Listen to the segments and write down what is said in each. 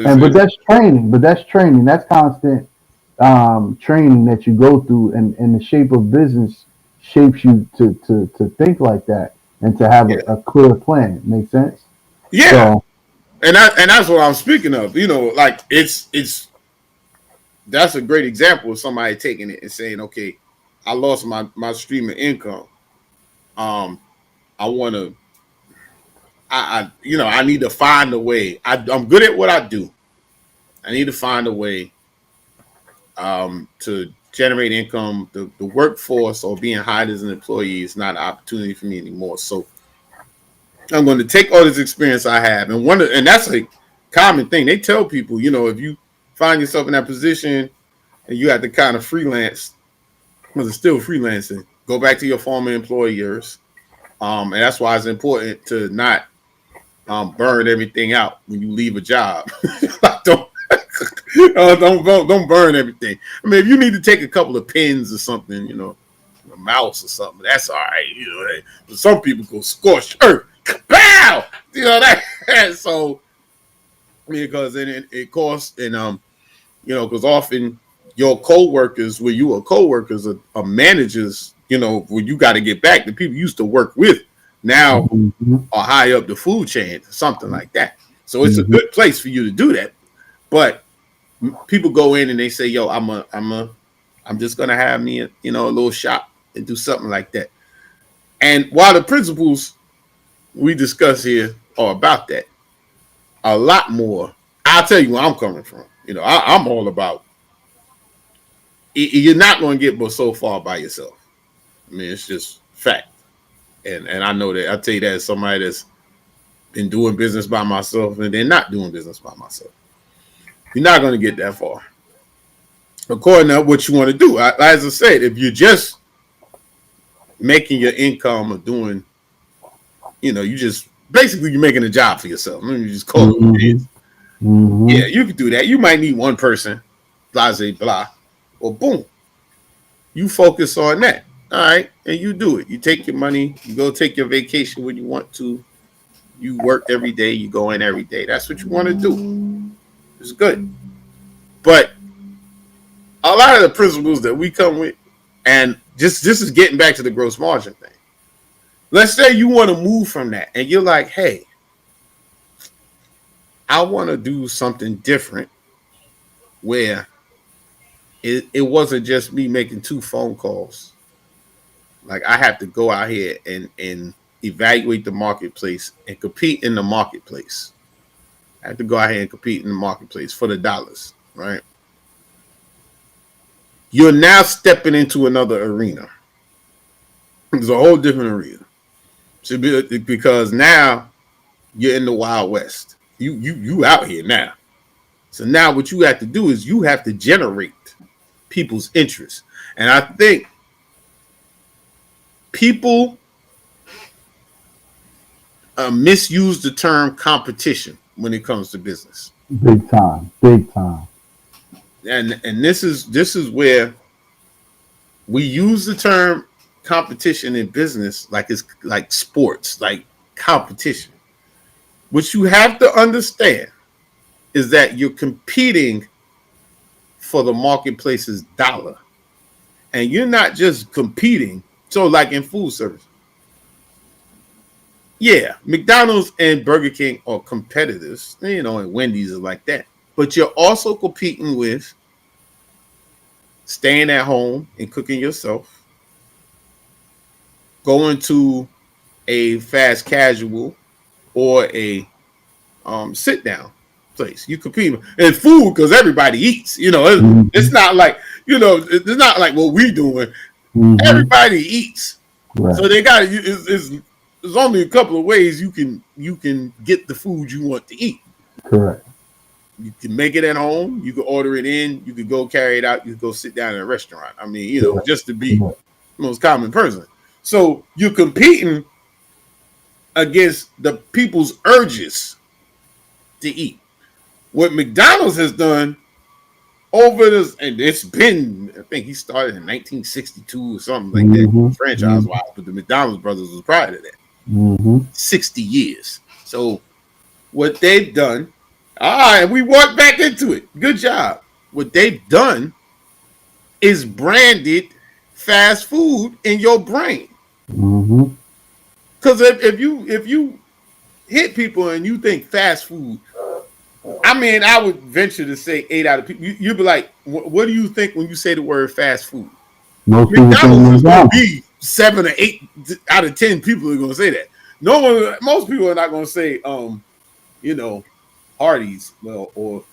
So But that's training. But that's training. That's constant training that you go through, and the shape of business shapes you to think like that and to have yeah, a clear plan. Make sense? yeah, So and that's what I'm speaking of. Like it's that's a great example of somebody taking it and saying, okay, I lost my stream of income. Um, I want to, I need to find a way. I'm good at what I do. I need to find a way to generate income. The workforce or being hired as an employee is not an opportunity for me anymore. So I'm going to take all this experience I have, and that's a common thing. They tell people, if you find yourself in that position and you have to kind of freelance, because it's still freelancing, go back to your former employers. And that's why it's important to not burn everything out when you leave a job. don't, don't burn everything. I mean, if you need to take a couple of pins or something, a mouse or something, that's all right. But some people go scorched earth, pow, that. So because it costs, and because often your co-workers, where you are co-workers, are managers, where you got to get back, the people you used to work with now mhm, are high up the food chain, something like that. So it's a mhm, good place for you to do that. But people go in and they say, "Yo, I'm just gonna have me, a little shop and do something like that." And while the principles we discuss here are about that, a lot more. I'll tell you where I'm coming from. I'm all about. You're not going to get but so far by yourself. I mean, it's just fact. And I know that. I tell you that as somebody that's been doing business by myself and then not doing business by myself. You're not going to get that far. According to what you want to do. As I said, if you're just making your income or doing, you just basically you're making a job for yourself. Let me just call it what it mhm, is. Yeah, mhm. you can do that. You might need one person, blah, blah, blah. Well, boom, you focus on that. All right. And you do it. You take your money, you go take your vacation when you want to. You work every day, you go in every day. That's what you want to do. It's good. But a lot of the principles that we come with, and just this is getting back to the gross margin thing. Let's say you want to move from that and you're like, hey, I want to do something different where it wasn't just me making 2 phone calls. Like I have to go out here and evaluate the marketplace and compete in the marketplace. I have to go out here and compete in the marketplace for the dollars, right? You're now stepping into another arena. It's a whole different arena. Because now you're in the Wild West. You out here now. So now what you have to do is you have to generate people's interest. And I think people misuse the term competition when it comes to business. Big time, big time. And this is where we use the term competition in business like it's like sports, like competition. What you have to understand is that you're competing for the marketplace's dollar. And you're not just competing. So, like in food service, yeah, McDonald's and Burger King are competitors, and Wendy's is like that. But you're also competing with staying at home and cooking yourself, going to a fast casual or a sit down place. You compete in food because everybody eats. It's Mhm, not like it's not like what we doing. mhm. Everybody eats, so Right, they got there's only a couple of ways you can get the food you want to eat. correct. You can make it at home. You can order it in. You could go carry it out. You could go sit down in a restaurant. I mean, Correct. just to be Correct. the most common person. So you're competing against the people's urges to eat. What McDonald's has done over this, and it's been, I think he started in 1962 or something like that, Mhm, franchise mhm, wise, but the McDonald's brothers was prior to that, mhm, 60 years. So what they've done All right, we walked back into it. Good job. What they've done is branded fast food in your brain. Mm-hmm. Because if you hit people and you think fast food, I mean, I would venture to say 8 out of people. You'd be like, what do you think when you say the word fast food? Most people think McDonald's is going to McDonald's. be 7 or 8 out of 10 people are going to say that. No one, most people are not going to say, you know, Hardee's, well, or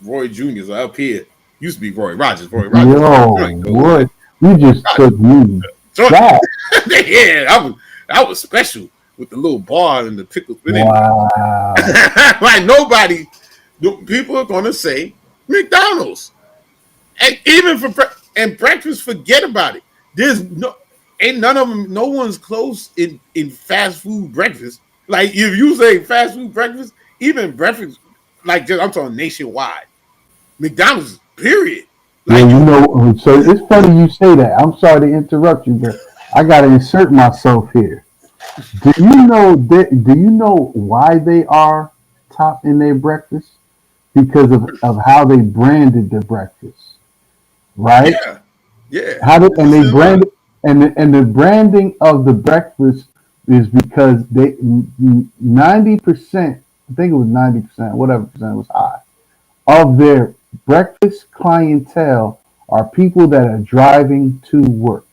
Roy Junior's or up here. Used to be Roy Rogers. Roy Rogers is Yo, a joint, though. what? You just Rogers, took me joint. back. Yeah, I was special with the little bar and the pickles. But anyway, Wow. like nobody, people are going to say McDonald's. And even for and breakfast, forget about it. There's ain't none of them. No one's close in fast food breakfast. Like if you say fast food breakfast, even breakfast, like just, I'm talking nationwide. McDonald's, period. Yeah, Like you you, know, so it's funny you say that. I'm sorry to interrupt you, but I got to insert myself here. Do you know why they are top in their breakfast? Because of how they branded the breakfast, right? yeah, yeah. How did This and is they in line. branded and the branding of the breakfast is because they 90%, I think it was 90%, whatever percent was high, of their breakfast clientele are people that are driving to work.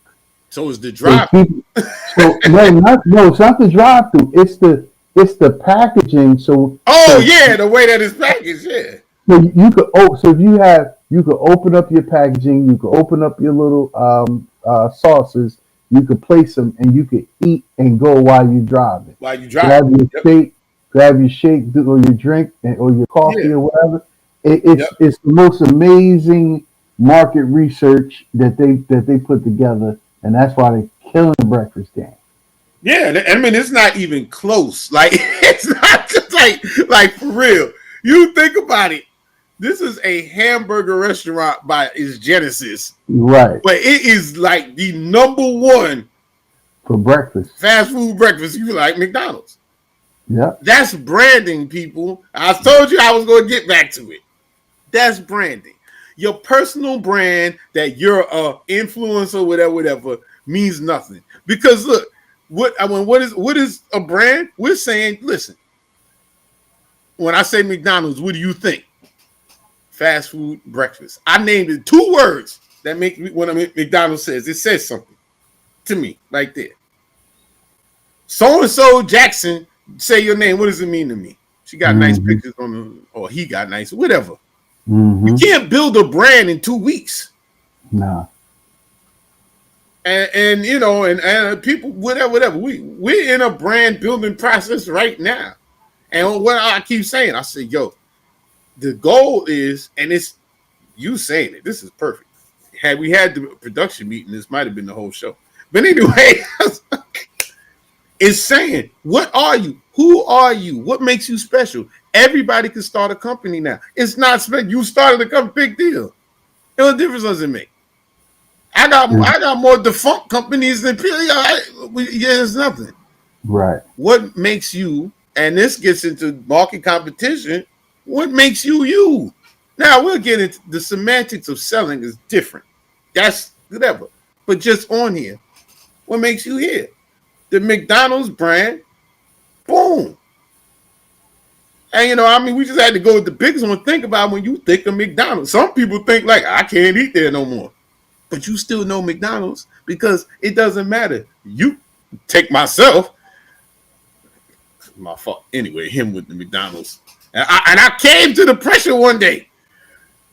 So is the So drive. people, so no, it's not the drive through. It's the packaging. Oh So yeah, the way that it's packaged. Yeah, you could so if you could open up your packaging, you could open up your little sauces, you could place them, and you could eat and go while you're driving. while you driving. Grab your Yep. shake, grab your shake or your drink or your coffee Yeah. or whatever. Yep. It's the most amazing market research that they put together, and that's why they're killing the breakfast game. Yeah, I mean it's not even close. Like it's not just like for real. You think about it. This is a hamburger restaurant by its genesis, Right, but it is like the number one for breakfast. fast food breakfast. You like McDonald's. Yep. That's branding, people. I told you I was going to get back to it. That's branding. Your personal brand that you're a influencer, whatever, means nothing. Because look, what is a brand? We're saying, listen, when I say McDonald's, what do you think? Fast food breakfast. I named it 2 words that make me when McDonald's says it says something to me right there. So and so Jackson, say your name. What does it mean to me? She got nice Mm-hmm. pictures on the, or he got nice, whatever. You Mm-hmm. can't build a brand in 2 weeks. Nah. And you know, and people, whatever. We're in a brand building process right now. And what I keep saying, I say, yo, the goal is, and it's you saying it. This is perfect. Had we had the production meeting, this might have been the whole show. But anyway, it's saying, what are you? Who are you? What makes you special? Everybody can start a company now. It's not special. You started a company, big deal. And what difference does it make? I got more defunct companies than people. Yeah, it's nothing. Right. What makes you? And this gets into market competition. What makes you you? Now we'll get into the semantics of selling is different. That's whatever. But just on here, what makes you here? The McDonald's brand, boom. And you know, I mean, we just had to go with the biggest one. Think about when you think of McDonald's. Some people think like I can't eat there no more. But you still know McDonald's because it doesn't matter. You take myself, my fault. Anyway, him with the McDonald's. And I came to the pressure one day.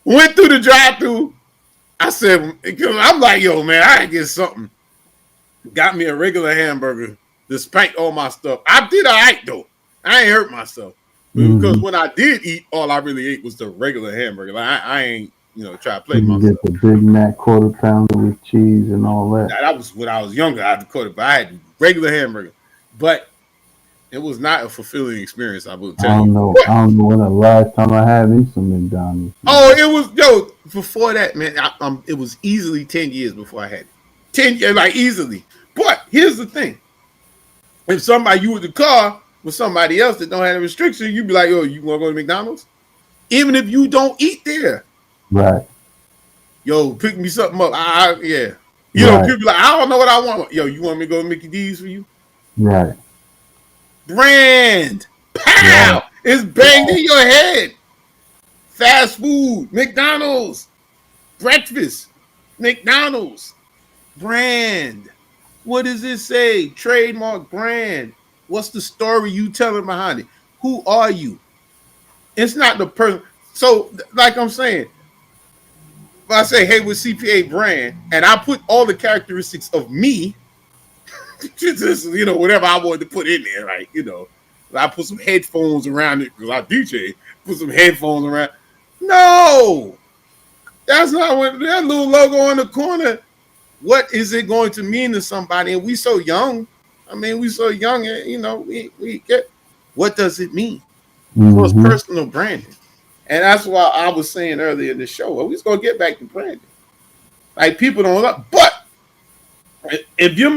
Went through the drive-through. I said, I'm like, yo, man, I get something. Got me a regular hamburger to spank all my stuff. I did all right, though. I ain't hurt myself. Because Mm-hmm. when I did eat, all I really ate was the regular hamburger. Like, I ain't, try to So play you myself. get the Big Mac quarter pounder with cheese and all that. Now, that was when I was younger. I had to cut it, but I had regular hamburger. But it was not a fulfilling experience, I will I tell you. don't know. What? I don't know when the last time I had me some McDonald's. Oh, it was before that, man. It was easily 10 years before I had it. 10 years, like easily. But here's the thing: if somebody you with the car with somebody else that don't have a restriction, you'd be like, "Yo, you want to go to McDonald's?" even if you don't eat there. Right. Yo, pick me something up. Yeah. You know, Right. people like, I don't know what I want. Yo, you want me to go to Mickey D's for you? Right. Brand. Right. Pow! It's banged in your head. Fast food, McDonald's, breakfast, McDonald's, brand. What does it say? Trademark brand. What's the story you telling behind it? Who are you? It's not the person. So, like I'm saying, if I say, hey, with CPA brand, and I put all the characteristics of me, just, whatever I wanted to put in there, like, I put some headphones around it because I DJ, put some headphones around. No, that's not what that little logo on the corner. What is it going to mean to somebody? And we so young. I mean, we so young, and we get what does it mean? So it's Mm-hmm. personal branding. And that's why I was saying earlier in the show, well, we're just gonna get back to branding. Like people don't know, but if you're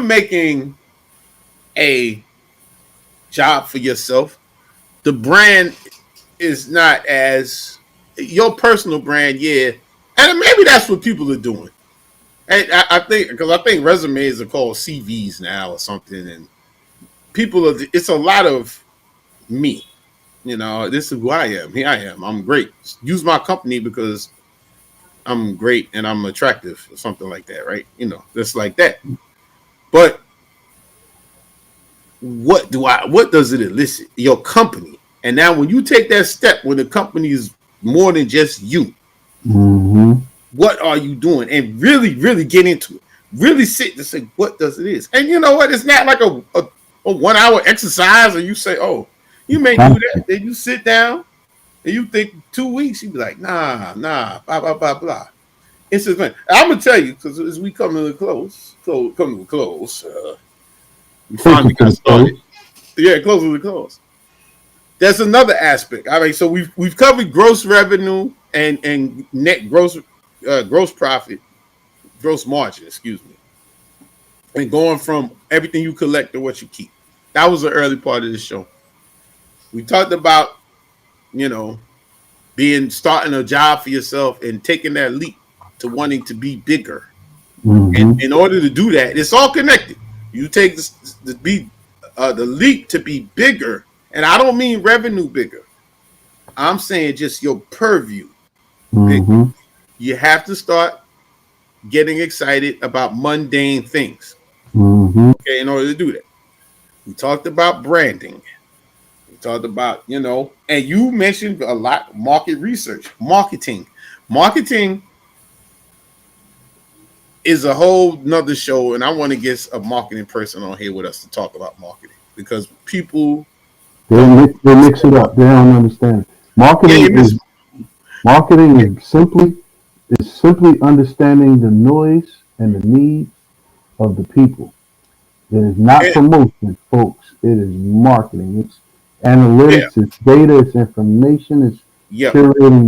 making a job for yourself, the brand is not as your personal brand, yeah. And maybe that's what people are doing. And I think because I think resumes are called CVs now or something, and it's a lot of me. This is who I am. Here I am. I'm great. Use my company because I'm great and I'm attractive or something like that, right? Just like that. But what does it elicit? Your company. And now when you take that step when the company is more than just you, Mm-hmm. what are you doing? And really, really get into it. Really sit and say, what does it is? And you know what? It's not like a 1 hour exercise and you say, oh, you may do that. Then you sit down and you think 2 weeks, you be like, nah, blah, blah, blah, blah. It's just, I'm going to tell you, because as we come to the close, we Closer finally to got the close. started. Yeah, closer to the close. There's another aspect. All right, so we've covered gross revenue and net gross profit, gross margin, excuse me, and going from everything you collect to what you keep. That was the early part of the show. We talked about you know starting a job for yourself and taking that leap to wanting to be bigger. And Mm-hmm. in order to do that, it's all connected. You take the leap to be bigger, and I don't mean revenue bigger. I'm saying just your purview bigger. Mm-hmm. You have to start getting excited about mundane things. Mm-hmm. Okay, in order to do that, we talked about branding. We talked about and you mentioned a lot market research, marketing. Marketing is a whole nother show, and I want to get a marketing person on here with us to talk about marketing because people don't They mix it understand up. They don't understand it. Yeah, you Marketing miss. is marketing Yeah, is simply understanding the noise and the needs of the people. It is not and, promotion, folks. It is marketing. It's yeah, analytics. It's data. It's information. It's yep. curating